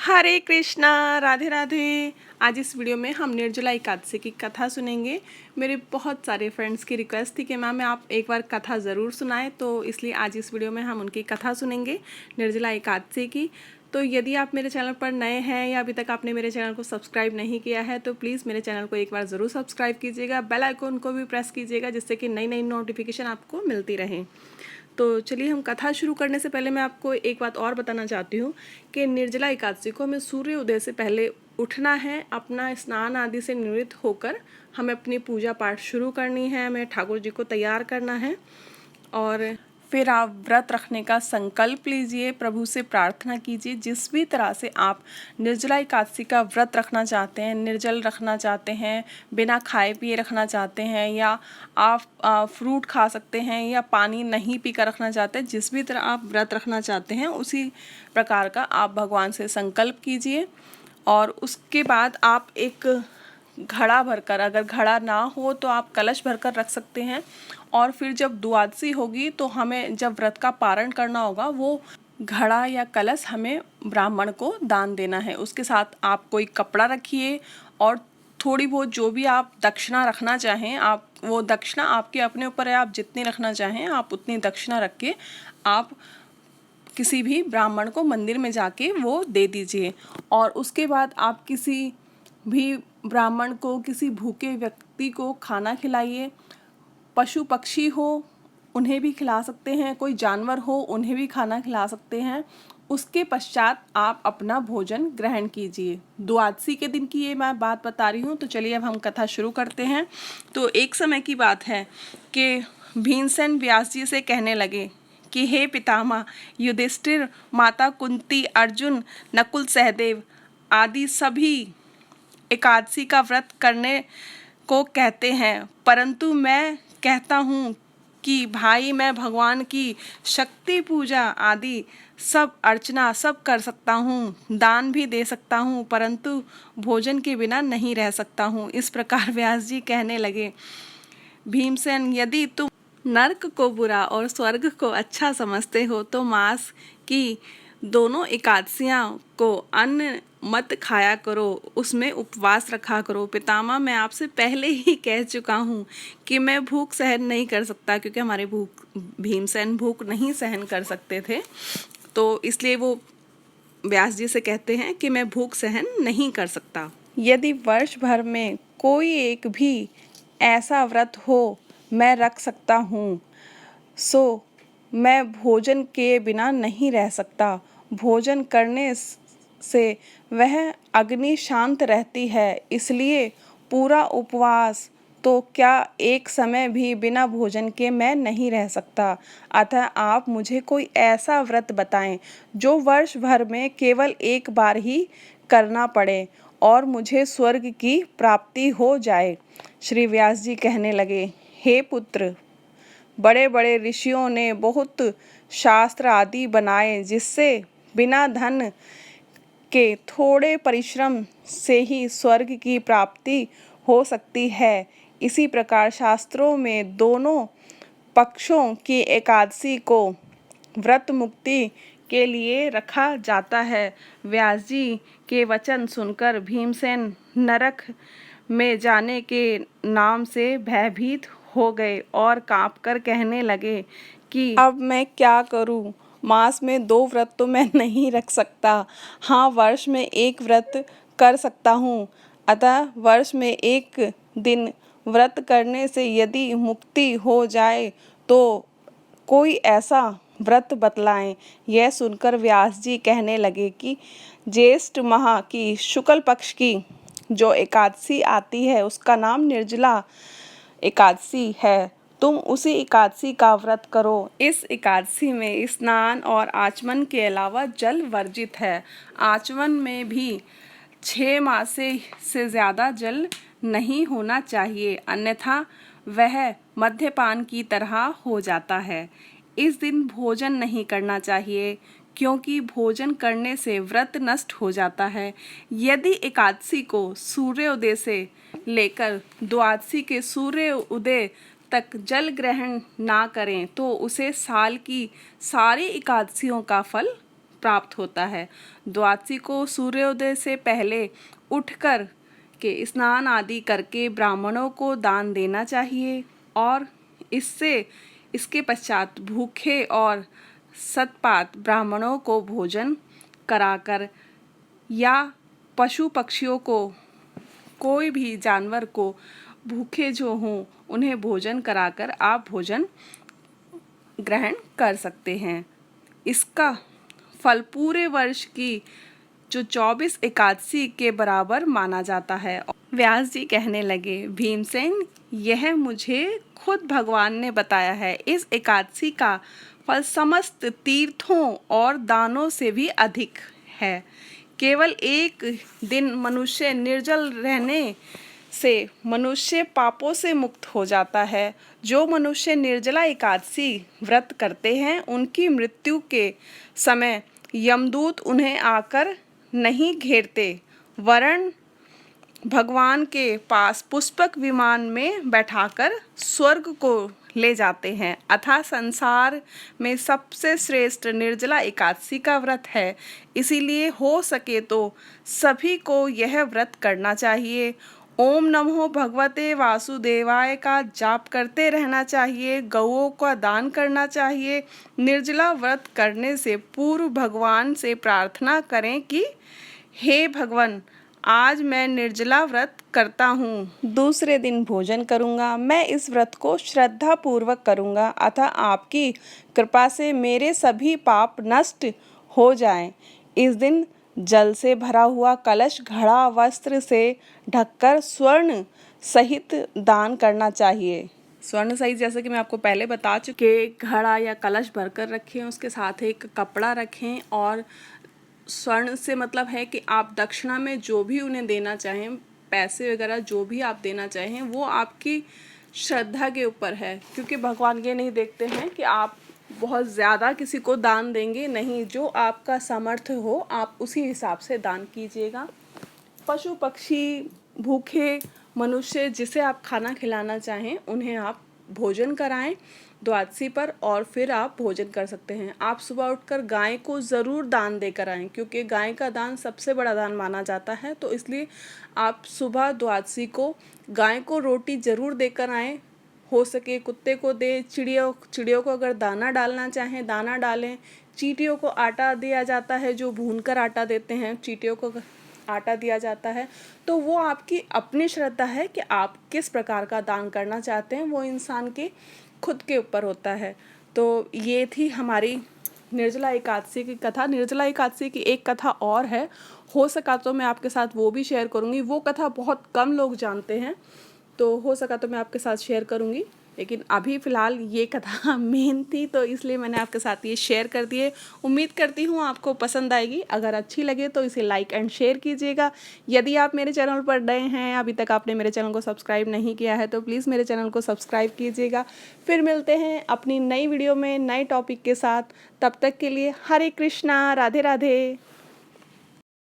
हरे कृष्णा, राधे राधे। आज इस वीडियो में हम निर्जला एकादशी की कथा सुनेंगे। मेरे बहुत सारे फ्रेंड्स की रिक्वेस्ट थी कि मैम आप एक बार कथा ज़रूर सुनाएं, तो इसलिए आज इस वीडियो में हम उनकी कथा सुनेंगे निर्जला एकादशी की। तो यदि आप मेरे चैनल पर नए हैं या अभी तक आपने मेरे चैनल को सब्सक्राइब नहीं किया है तो प्लीज़ मेरे चैनल को एक बार ज़रूर सब्सक्राइब कीजिएगा, बेल आइकन को भी प्रेस कीजिएगा जिससे कि नई नई नोटिफिकेशन आपको मिलती रहे। तो चलिए हम कथा शुरू करने से पहले मैं आपको एक बात और बताना चाहती हूँ कि निर्जला एकादशी को हमें सूर्य उदय से पहले उठना है। अपना स्नान आदि से निवृत्त होकर हमें अपनी पूजा पाठ शुरू करनी है, हमें ठाकुर जी को तैयार करना है और फिर आप व्रत रखने का संकल्प लीजिए, प्रभु से प्रार्थना कीजिए। जिस भी तरह से आप निर्जला एकादशी का व्रत रखना चाहते हैं, निर्जल रखना चाहते हैं, बिना खाए पिए रखना चाहते हैं, या आप फ्रूट खा सकते हैं या पानी नहीं पीकर रखना चाहते हैं, जिस भी तरह आप व्रत रखना चाहते हैं उसी प्रकार का आप भगवान से संकल्प कीजिए। और उसके बाद आप एक घड़ा भरकर, अगर घड़ा ना हो तो आप कलश भरकर रख सकते हैं। और फिर जब द्वादशी होगी तो हमें जब व्रत का पारण करना होगा वो घड़ा या कलश हमें ब्राह्मण को दान देना है। उसके साथ आप कोई कपड़ा रखिए और थोड़ी बहुत जो भी आप दक्षिणा रखना चाहें, आप वो दक्षिणा आपके अपने ऊपर है, आप जितनी रखना चाहें आप उतनी दक्षिणा रख के आप किसी भी ब्राह्मण को मंदिर में जाके वो दे दीजिए। और उसके बाद आप किसी भी ब्राह्मण को, किसी भूखे व्यक्ति को खाना खिलाइए। पशु पक्षी हो उन्हें भी खिला सकते हैं, कोई जानवर हो उन्हें भी खाना खिला सकते हैं। उसके पश्चात आप अपना भोजन ग्रहण कीजिए। द्वादशी के दिन की ये मैं बात बता रही हूँ। तो चलिए अब हम कथा शुरू करते हैं। तो एक समय की बात है कि भीमसेन व्यास जी से कहने लगे कि हे पितामह, युधिष्ठिर, माता कुंती, अर्जुन, नकुल, सहदेव आदि सभी एकादशी का व्रत करने को कहते हैं, परंतु मैं कहता हूँ कि भाई मैं भगवान की शक्ति पूजा आदि सब अर्चना सब कर सकता हूँ, दान भी दे सकता हूँ, परंतु भोजन के बिना नहीं रह सकता हूँ। इस प्रकार व्यास जी कहने लगे। भीमसेन, यदि तुम नरक को बुरा और स्वर्ग को अच्छा समझते हो तो मास की दोनों एकादशियाँ को अन्न मत खाया करो, उसमें उपवास रखा करो। पितामह, मैं आपसे पहले ही कह चुका हूँ कि मैं भूख सहन नहीं कर सकता, क्योंकि हमारे भीमसेन भूख नहीं सहन कर सकते थे, तो इसलिए वो व्यास जी से कहते हैं कि मैं भूख सहन नहीं कर सकता। यदि वर्ष भर में कोई एक भी ऐसा व्रत हो मैं रख सकता हूँ, सो मैं भोजन के बिना नहीं रह सकता। भोजन करने से वह अग्नि शांत रहती है, इसलिए पूरा उपवास तो क्या एक समय भी बिना भोजन के मैं नहीं रह सकता। अतः आप मुझे कोई ऐसा व्रत बताएं जो वर्ष भर में केवल एक बार ही करना पड़े और मुझे स्वर्ग की प्राप्ति हो जाए। श्री व्यास जी कहने लगे, हे पुत्र, बड़े बड़े ऋषियों ने बहुत शास्त्र आदि बनाए जिससे बिना धन के थोड़े परिश्रम से ही स्वर्ग की प्राप्ति हो सकती है। इसी प्रकार शास्त्रों में दोनों पक्षों की एकादशी को व्रत मुक्ति के लिए रखा जाता है। व्यास जी के वचन सुनकर भीमसेन नरक में जाने के नाम से भयभीत हो गए और कांपकर कहने लगे कि अब मैं क्या करूं? मास में 2 व्रत तो मैं नहीं रख सकता। हाँ, वर्ष में 1 व्रत कर सकता हूँ। अतः वर्ष में 1 दिन व्रत करने से यदि मुक्ति हो जाए तो कोई ऐसा व्रत बतलाएं। यह सुनकर व्यास जी कहने लगे कि ज्येष्ठ माह की शुक्ल पक्ष की जो एकादशी आती है उसका नाम निर्जला एकादशी है। तुम उसी एकादशी का व्रत करो। इस एकादशी में स्नान और आचमन के अलावा जल वर्जित है। आचमन में भी 6 मास से ज़्यादा जल नहीं होना चाहिए, अन्यथा वह मद्यपान की तरह हो जाता है। इस दिन भोजन नहीं करना चाहिए, क्योंकि भोजन करने से व्रत नष्ट हो जाता है। यदि एकादशी को सूर्योदय से लेकर द्वादशी के सूर्य उदय तक जल ग्रहण ना करें तो उसे साल की सारी एकादशियों का फल प्राप्त होता है। द्वादशी को सूर्योदय से पहले उठकर के स्नान आदि करके ब्राह्मणों को दान देना चाहिए और इसके पश्चात भूखे और सतपात ब्राह्मणों को भोजन कराकर या पशु पक्षियों को, कोई भी जानवर को भूखे जो हों उन्हें भोजन कराकर आप भोजन ग्रहण कर सकते हैं। इसका फल पूरे वर्ष की जो 24 एकादशी के बराबर माना जाता है। व्यास जी कहने लगे, भीमसेन, यह मुझे खुद भगवान ने बताया है। इस एकादशी का फल समस्त तीर्थों और दानों से भी अधिक है। केवल एक दिन मनुष्य निर्जल रहने से मनुष्य पापों से मुक्त हो जाता है। जो मनुष्य निर्जला एकादशी व्रत करते हैं उनकी मृत्यु के समय यमदूत उन्हें आकर नहीं घेरते, वरन भगवान के पास पुष्पक विमान में बैठाकर स्वर्ग को ले जाते हैं। अतः संसार में सबसे श्रेष्ठ निर्जला एकादशी का व्रत है। इसीलिए हो सके तो सभी को यह व्रत करना चाहिए। ओम नमो भगवते वासुदेवाय का जाप करते रहना चाहिए। गौओं का दान करना चाहिए। निर्जला व्रत करने से पूर्व भगवान से प्रार्थना करें कि हे भगवान, आज मैं निर्जला व्रत करता हूँ, दूसरे दिन भोजन करूँगा। मैं इस व्रत को श्रद्धा पूर्वक करूँगा, अतः आपकी कृपा से मेरे सभी पाप नष्ट हो जाएं। इस दिन जल से भरा हुआ कलश घड़ा वस्त्र से ढककर स्वर्ण सहित दान करना चाहिए। स्वर्ण सहित जैसे कि मैं आपको पहले बता चुके, घड़ा या कलश भरकर रखें, उसके साथ एक कपड़ा रखें और स्वर्ण से मतलब है कि आप दक्षिणा में जो भी उन्हें देना चाहें, पैसे वगैरह जो भी आप देना चाहें, वो आपकी श्रद्धा के ऊपर है, क्योंकि भगवान ये नहीं देखते हैं कि आप बहुत ज़्यादा किसी को दान देंगे। नहीं, जो आपका सामर्थ्य हो आप उसी हिसाब से दान कीजिएगा। पशु पक्षी, भूखे मनुष्य जिसे आप खाना खिलाना चाहें उन्हें आप भोजन कराएं द्वादशी पर और फिर आप भोजन कर सकते हैं। आप सुबह उठकर गाय को ज़रूर दान देकर आएँ, क्योंकि गाय का दान सबसे बड़ा दान माना जाता है। तो इसलिए आप सुबह द्वादशी को गाय को रोटी ज़रूर देकर आएँ। हो सके कुत्ते को दे, चिड़ियों को अगर दाना डालना चाहें दाना डालें। चींटियों को आटा दिया जाता है, जो भूनकर आटा देते हैं, चींटियों को आटा दिया जाता है। तो वो आपकी अपनी श्रद्धा है कि आप किस प्रकार का दान करना चाहते हैं, वो इंसान के खुद के ऊपर होता है। तो ये थी हमारी निर्जला एकादशी की कथा। निर्जला एकादशी की एक कथा और है, हो सका तो मैं आपके साथ वो भी शेयर करूँगी। वो कथा बहुत कम लोग जानते हैं, तो हो सका तो मैं आपके साथ शेयर करूँगी, लेकिन अभी फ़िलहाल ये कथा मेन थी तो इसलिए मैंने आपके साथ ये शेयर कर दिए। उम्मीद करती हूँ आपको पसंद आएगी। अगर अच्छी लगे तो इसे लाइक एंड शेयर कीजिएगा। यदि आप मेरे चैनल पर नए हैं, अभी तक आपने मेरे चैनल को सब्सक्राइब नहीं किया है, तो प्लीज़ मेरे चैनल को सब्सक्राइब कीजिएगा। फिर मिलते हैं अपनी नई वीडियो में नए टॉपिक के साथ। तब तक के लिए हरे कृष्णा, राधे राधे।